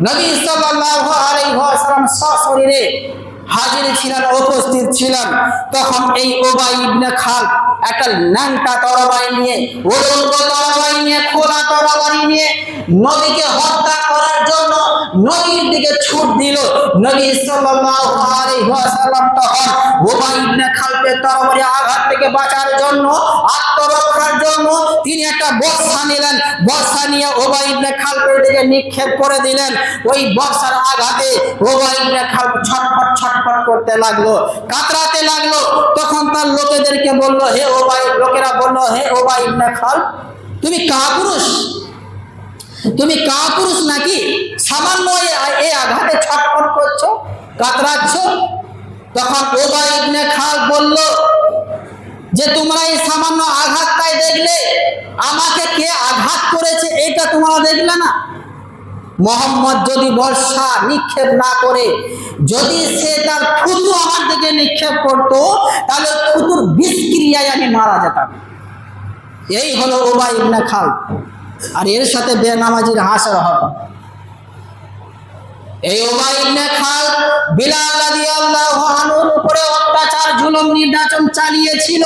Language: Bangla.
নবী সাল্লাল্লাহু আলাইহি ওয়াসাল্লাম সশরীরে হাজির ছিলেন, উপস্থিত ছিলেন। তখন এই উবাই ইবনে খালদ একটা ন্যাংটা তরবারি নিয়ে, উলঙ্গ তরবারি নিয়ে, খোলা তরবারি নিয়ে নবীকে হত্যা করার জন্য নবীর দিকে ছুট দিল। নবী সাল্লাল্লাহু আলাইহি ওয়াসাল্লাম তখন উবাই ইবনে খালদের তরবারি আঘাত থেকে বাঁচার জন্য, আত্মরক্ষার জন্য তিনি একটা বর্শা নিলেন। বর্শা নিয়ে উবাই ইবনে খালদের দিকে নিক্ষেপ করে দিলেন। ওই বর্শার আঘাতে উবাই ইবনে খালদ ছটফট ছটফট করতে লাগলো, কাতরাতে লাগলো। তখন তার লোকেদেরকে বলল, লোকেরা বলল, হে উবাই ইবনে খালদ, তুমি কাপুরুষ, তুমি কাপুরুষ নাকি? সামান্য এই আঘাতে ছটফট করছো, কাতরাচ্ছ? তখন উবাই ইবনে খালদ বলল যে তোমরা এই সামান্য আঘাতটাই দেখলে, আমাকে কে আঘাত করেছে এটা তোমরা দেখলে না? মোহাম্মদ যদি বর্ষা নিক্ষেপ না করে, যদি সে তার থুতু আমার দিকে নিক্ষেপ করতো, তাহলে থুতুর বিষক্রিয়ায় আমি মারা যেতাম। এই হলো উবাই ইবনে খালদ। আর এর সাথে বেনামাজির হাসর হবে। এই উবাই ইবনে খালদ বিলাল রাদিয়াল্লাহু আনহুর উপরে অত্যাচার, জুলুম, নির্যাতন চালিয়েছিল।